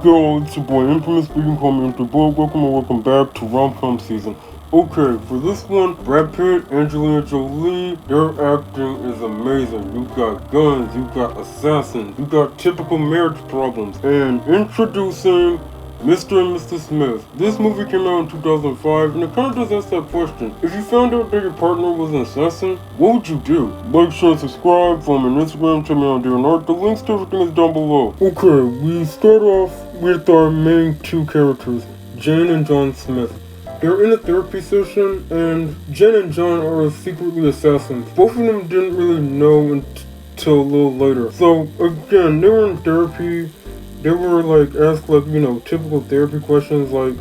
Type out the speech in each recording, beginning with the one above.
Yo, it's your boy M-phamis, you can call me M3 Boy. Welcome back to rom-com season. Okay, for this one, Brad Pitt, Angelina Jolie, their acting is amazing. You got guns, you got assassins, you got typical marriage problems. And introducing Mr. and Mrs Smith. This movie came out in 2005, and it kind of does ask that question. If you found out that your partner was an assassin, what would you do? Like, share, subscribe, follow me on Instagram, check me out on Deviantart. The links to everything is down below. Okay, we start off with our main two characters, Jane and John Smith. They're in a therapy session, and Jane and John are secretly assassins. Both of them didn't really know until a little later. So, again, they were in therapy. They were like asked typical therapy questions like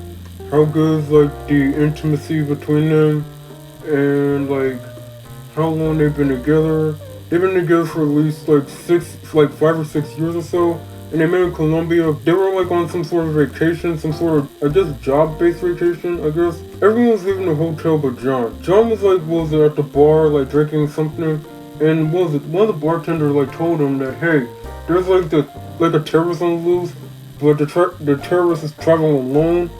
how good is like the intimacy between them and like how long they've been together. They've been together for at least like 5 or 6 years or so. And they met in Colombia. They were like on some sort of vacation, some sort of, I guess, job-based vacation, I guess. Everyone was leaving the hotel but John. John was like, at the bar, like drinking something. And one of the bartenders like told him that, hey, there's like a terrorist on the loose, but the terrorist is traveling alone.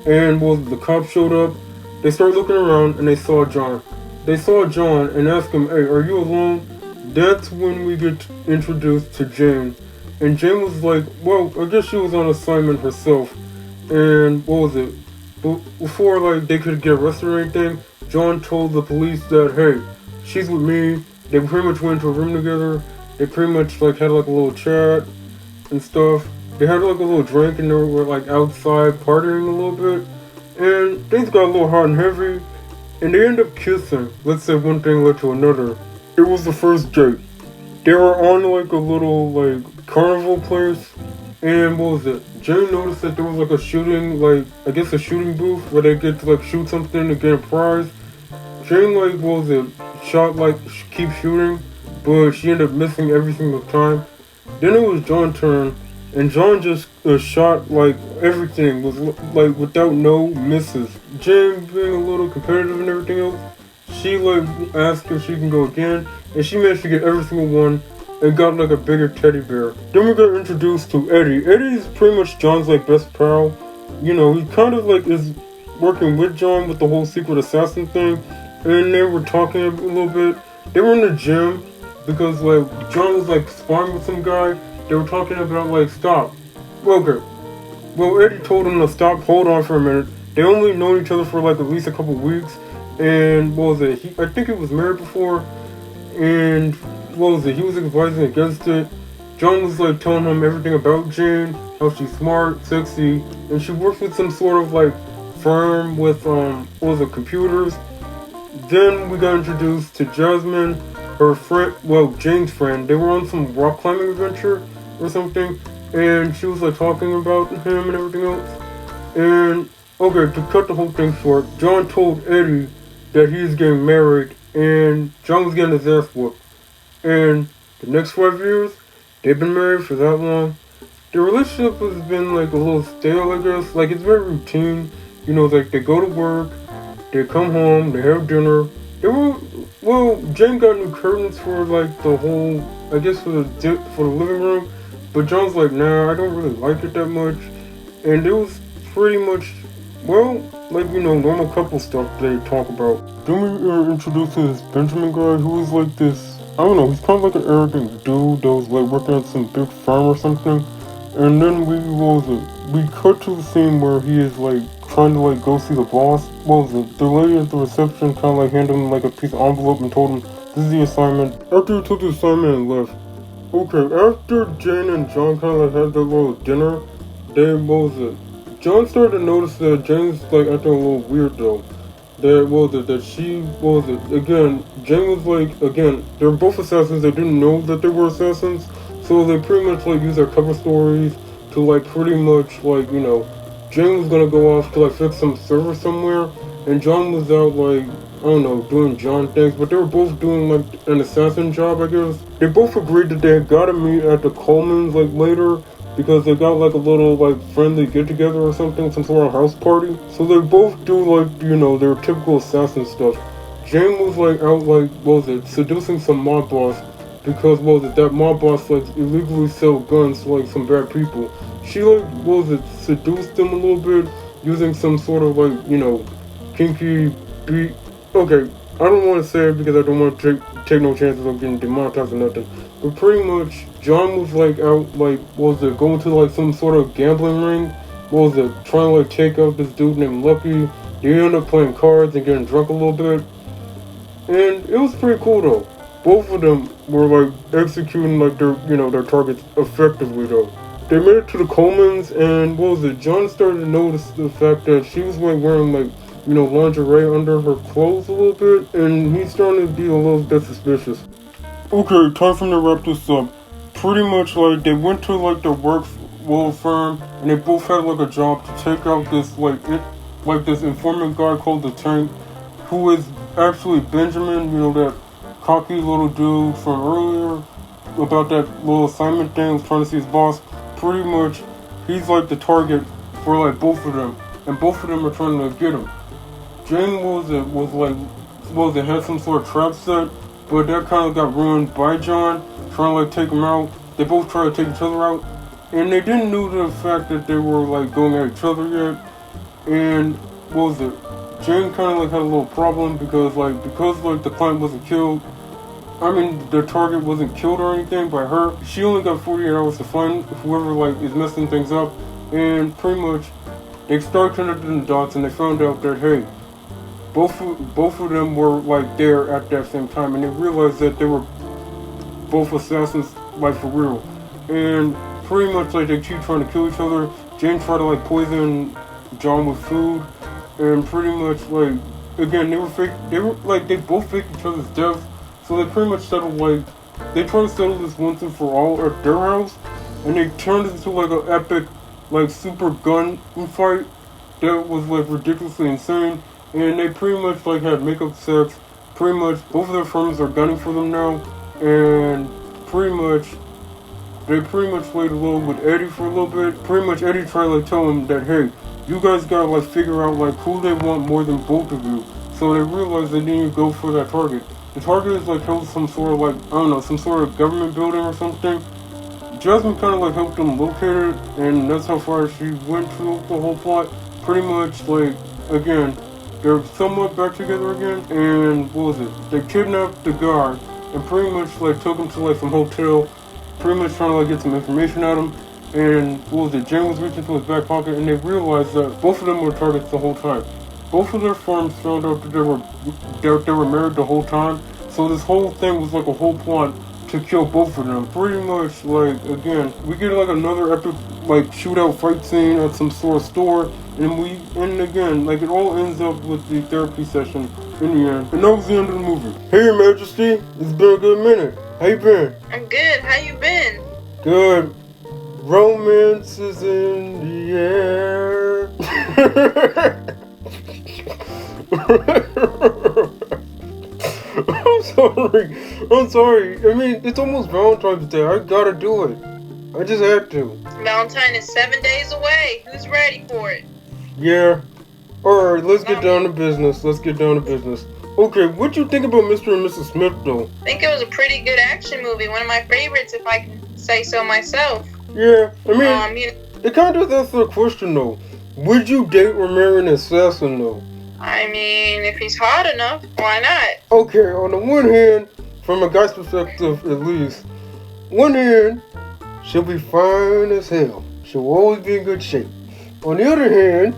And the cops showed up. They started looking around and they saw John. They saw John and asked him, hey, are you alone? That's when we get introduced to Jane. And Jane was like, well, I guess she was on assignment herself. And before like they could get arrested or anything, John told the police that, hey, she's with me. They pretty much went to a room together. They pretty much like had like a little chat and stuff. They had like a little drink and they were like outside partying a little bit. And things got a little hot and heavy. And they ended up kissing. Let's say one thing led to another. It was the first date. They were on like a little like carnival place, and Jane noticed that there was like a shooting, like I guess a shooting booth where they get to like shoot something to get a prize. Jane shot keep shooting, but she ended up missing every single time. Then it was John's turn, and John just shot like everything was like without no misses. Jane being a little competitive and everything else, she like asked if she can go again, and she managed to get every single one and got like a bigger teddy bear. Then we got introduced to Eddie. Eddie's pretty much John's like best pal. You know, he kind of like is working with John with the whole secret assassin thing, and they were talking a little bit. They were in the gym because like John was like sparring with some guy. They were talking about like stop. Okay. Well, Eddie told him to stop. Hold on for a minute. They only known each other for like at least a couple weeks. And I think he was married before, and he was advising against it. John was like telling him everything about Jane, how she's smart, sexy, and she works with some sort of like firm with computers. Then we got introduced to Jasmine, her friend, Jane's friend. They were on some rock climbing adventure or something, and she was like talking about him and everything else. And okay, to cut the whole thing short, John told Eddie that he's getting married, and John was getting his ass whooped. And the next 5 years, they've been married for that long. Their relationship has been like a little stale, I guess. Like it's very routine. You know, like they go to work, they come home, they have dinner. Jane got new curtains for like the whole, I guess for the living room. But John's like, nah, I don't really like it that much. And it was pretty much, normal couple stuff they talk about. Then we are introduced to this Benjamin guy who was like this, I don't know, he's kind of like an arrogant dude that was like working at some big firm or something. And then we cut to the scene where he is like trying to like go see the boss. The lady at the reception kind of like handed him like a piece of envelope and told him, this is the assignment. After he took the assignment and left. Okay, after Jane and John kind of like had their little dinner, John started to notice that Jane's like acting a little weird though. Jane was like, again, they're both assassins. They didn't know that they were assassins. So they pretty much like use their cover stories to like pretty much like, Jane was gonna go off to like fix some server somewhere. And John was out like, I don't know, doing John things. But they were both doing like an assassin job, I guess. They both agreed that they had gotta meet at the Coleman's like later, because they got like a little like friendly get together or something, some sort of house party. So they both do like, their typical assassin stuff. Jane was like out like, seducing some mob boss, because that mob boss like illegally sell guns to like some bad people. She like seduced them a little bit using some sort of like kinky beat. Okay, I don't want to say it because I don't want to take no chances of getting demonetized or nothing. But pretty much, John was like out going to like some sort of gambling ring. Trying to like take out this dude named Lucky. They ended up playing cards and getting drunk a little bit. And it was pretty cool though. Both of them were like executing like their targets effectively though. They made it to the Colemans and John started to notice the fact that she was like wearing like lingerie under her clothes a little bit, and he's starting to be a little bit suspicious. Okay, time for me to wrap this up. Pretty much like they went to like their work firm and they both had like a job to take out this this informant guy called the Tank, who is actually Benjamin, that cocky little dude from earlier about that little assignment thing, was trying to see his boss. Pretty much, he's like the target for like both of them, and both of them are trying to get him. Jane had some sort of trap set, but that kind of got ruined by John trying to like take him out. They both tried to take each other out, and they didn't know the fact that they were like going at each other yet. And Jane kind of like had a little problem because the client wasn't killed. I mean, the target wasn't killed or anything by her. She only got 48 hours to find whoever is messing things up, and pretty much they started connecting the dots and they found out that hey, both of them were like there at that same time, and they realized that they were both assassins for real. And pretty much they keep trying to kill each other. Jane tried to poison John with food, and pretty much again they both faked each other's deaths. So they pretty much settled they tried to settle this once and for all at their house, and they turned it into an epic super gun fight that was ridiculously insane. And they pretty much had makeup sex. Pretty much both of their firms are gunning for them now, and they pretty much played a little with Eddie for a little bit. Pretty much Eddie tried to tell him that hey, you guys gotta figure out who they want more than both of you. So they realized they need to go for that target. The target is held some sort of some sort of government building or something. Jasmine kind of helped them locate it, and that's how far she went through the whole plot. Pretty much again, they're somewhat back together again, and they kidnapped the guy and pretty much took him to some hotel, pretty much trying to get some information out of him. And Jane was reaching into his back pocket, and they realized that both of them were targets the whole time. Both of their firms found out that they were married the whole time, so this whole thing was a whole plot to kill both of them. Pretty much again, we get another epic shootout fight scene at some sort of store, and again it all ends up with the therapy session in the end. And that was the end of the movie. Hey, Your Majesty, it's been a good minute. How you been? I'm good. How you been? Good. Romance is in the air. I'm sorry. I mean, it's almost Valentine's Day. I gotta do it. I just had to. Valentine is 7 days away. Who's ready for it? Yeah. Alright, let's get down to business. Okay, what'd you think about Mr.&Mrs Smith, though? I think it was a pretty good action movie. One of my favorites, if I can say so myself. Yeah, I mean, it kind of does answer the question, though. Would you date or marry an assassin, though? I mean, if he's hot enough, why not? Okay, on the one hand, from a guy's perspective at least, one hand, she'll be fine as hell. She'll always be in good shape. On the other hand,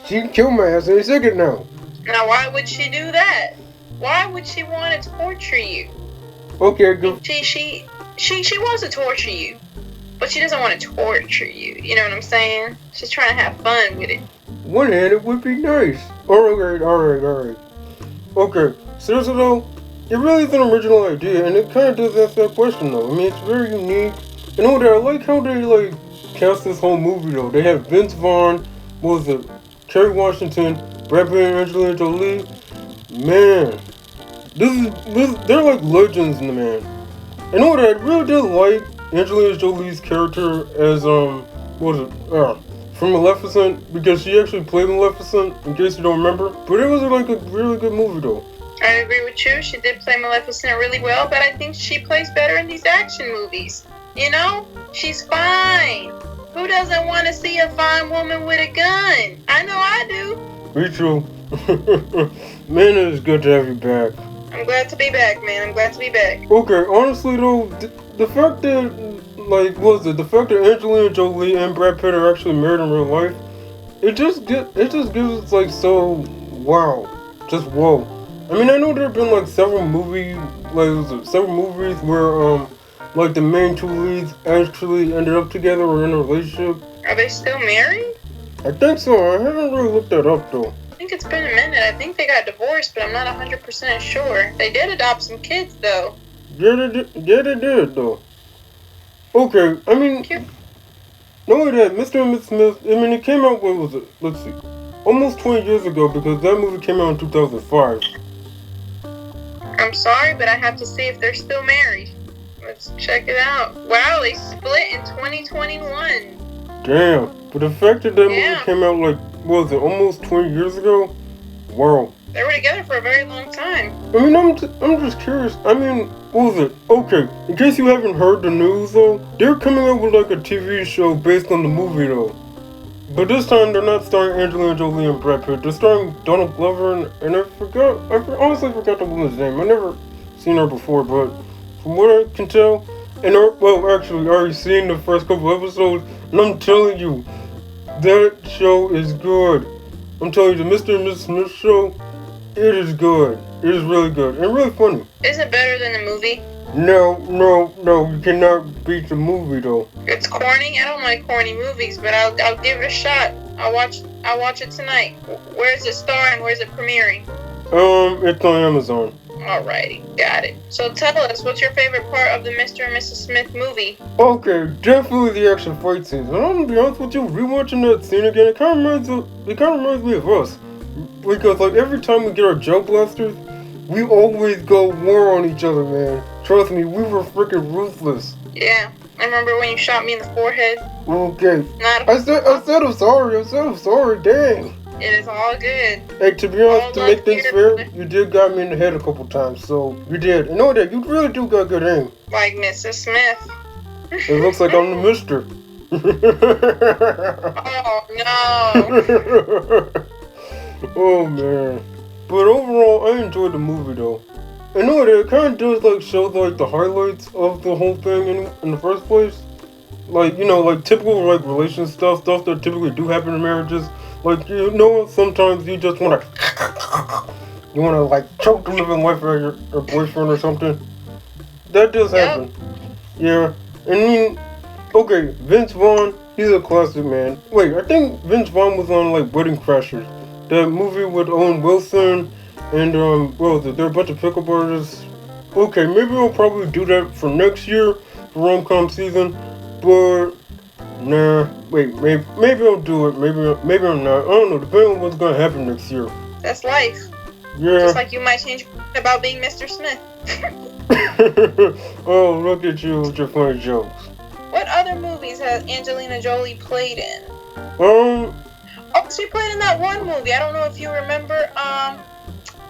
she can kill my ass any second now. Now, why would she do that? Why would she want to torture you? Okay, good. She wants to torture you, but she doesn't want to torture you. You know what I'm saying? She's trying to have fun with it. One hand, it would be nice. Alright. Okay, seriously though, it really is an original idea, and it kind of does answer that question though. I mean, it's very unique. And I like how they cast this whole movie though. They have Vince Vaughn, Kerry Washington, Brad Pitt, and Angelina Jolie. Man, they're legends in the man. And I really did like Angelina Jolie's character as from Maleficent, because she actually played Maleficent, in case you don't remember. But it was a really good movie though. I agree with you. She did play Maleficent really well, but I think she plays better in these action movies. You know? She's fine. Who doesn't want to see a fine woman with a gun? I know I do. Me too. Man, it is good to have you back. I'm glad to be back, man. I'm glad to be back. Okay, honestly though, the fact that, the fact that Angelina Jolie and Brad Pitt are actually married in real life, it just gives us wow, just whoa. I mean, I know there have been several movies where the main two leads actually ended up together or in a relationship. Are they still married? I think so. I haven't really looked that up though. I think it's been a minute. I think they got divorced, but I'm not 100% sure. They did adopt some kids though. Yeah, they did though. Okay, I mean, not only that, Mr&Mrs Smith, I mean, it came out, what was it? Let's see. Almost 20 years ago, because that movie came out in 2005. I'm sorry, but I have to see if they're still married. Let's check it out. Wow, they split in 2021. Damn. But the fact that movie came out, almost 20 years ago? Wow. They were together for a very long time. I mean, I'm just curious. I mean, what was it? Okay, in case you haven't heard the news, though, they're coming up with, a TV show based on the movie, though. But this time, they're not starring Angelina Jolie and Brad Pitt. They're starring Donald Glover, and I honestly forgot the woman's name. I've never seen her before, but from what I can tell, actually, I already seen the first couple episodes, and I'm telling you, that show is good. I'm telling you, the Mr&Mrs Smith show, it is good. It is really good and really funny. Is it better than the movie? No, you cannot beat the movie though. It's corny. I don't like corny movies, but I'll give it a shot. I'll watch it tonight. Where's it starring? Where's it premiering? It's on Amazon. Alrighty, got it. So tell us, what's your favorite part of the Mr&Mrs Smith movie? Okay, definitely the action fight scenes. And I'm gonna be honest with you, rewatching that scene again, it kind of reminds me of us. Because every time we get our jump blasters, we always go war on each other, man. Trust me, we were freaking ruthless. Yeah, I remember when you shot me in the forehead. Okay. I said I'm sorry, dang. It is all good. Hey, to be honest, to make things fair, you did got me in the head a couple times, so you did. And know that, you really do got good aim. Like Mrs. Smith. It looks like I'm the mister. Oh, no. Oh, man. But overall, I enjoyed the movie, though. I know that it kind of does, show, the highlights of the whole thing in the first place. Typical, relation stuff that typically do happen in marriages. Sometimes you just want to, choke the living wife or your boyfriend or something. That does happen. Yeah. And okay, Vince Vaughn, he's a classic, man. Wait, I think Vince Vaughn was on, Wedding Crashers. That movie with Owen Wilson and, there are a bunch of pickup artists. Okay, maybe I'll probably do that for next year, for rom-com season, but, nah, wait, maybe I'll do it, maybe I'm not, I don't know, depending on what's gonna happen next year. That's life. Yeah. Just like you might change about being Mr. Smith. Oh, look at you with your funny jokes. What other movies has Angelina Jolie played in? Oh, she played in that one movie. I don't know if you remember.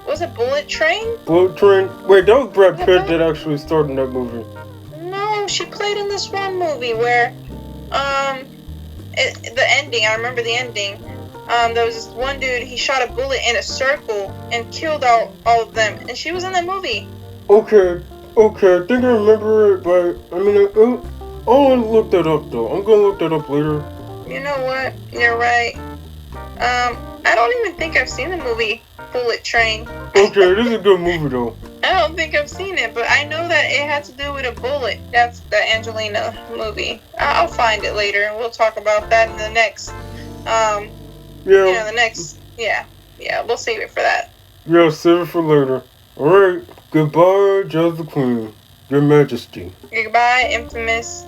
Was it Bullet Train? Bullet Train? Wait, that was Brad Pitt that actually starred in that movie. No, she played in this one movie where, the ending. I remember the ending. There was this one dude. He shot a bullet in a circle and killed all of them, and she was in that movie. Okay. I think I remember it, but I mean, I'll look that up though. I'm gonna look that up later. You know what? You're right. I don't even think I've seen the movie Bullet Train. Okay, this is a good movie though. I don't think I've seen it, but I know that it had to do with a bullet. That's the Angelina movie. I'll find it later, and we'll talk about that in the next, we'll save it for that. Yeah, save it for later. Alright, goodbye, Jazz the Queen. Your Majesty. Goodbye, M-phamis.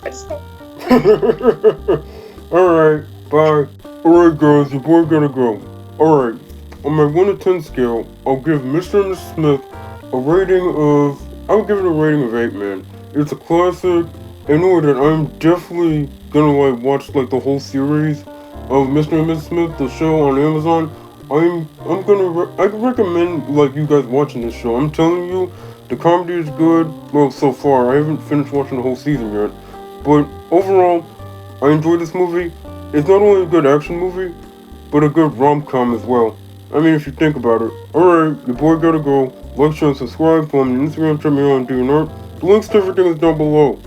Alright, bye. Alright guys, your boy gotta go. Alright, on my 1 to 10 scale, I'll give Mr&Mrs Smith I'll give it a rating of 8, man. It's a classic. I know that I'm definitely gonna watch the whole series of Mr&Mrs Smith, the show on Amazon. I recommend like you guys watching this show. I'm telling you, the comedy is good. Well, so far I haven't finished watching the whole season yet, but overall, I enjoyed this movie. It's not only a good action movie, but a good rom-com as well. I mean, if you think about it. Alright, your boy gotta go. Like, share, and subscribe. Follow me on Instagram, check me out on Deviantart. The links to everything is down below.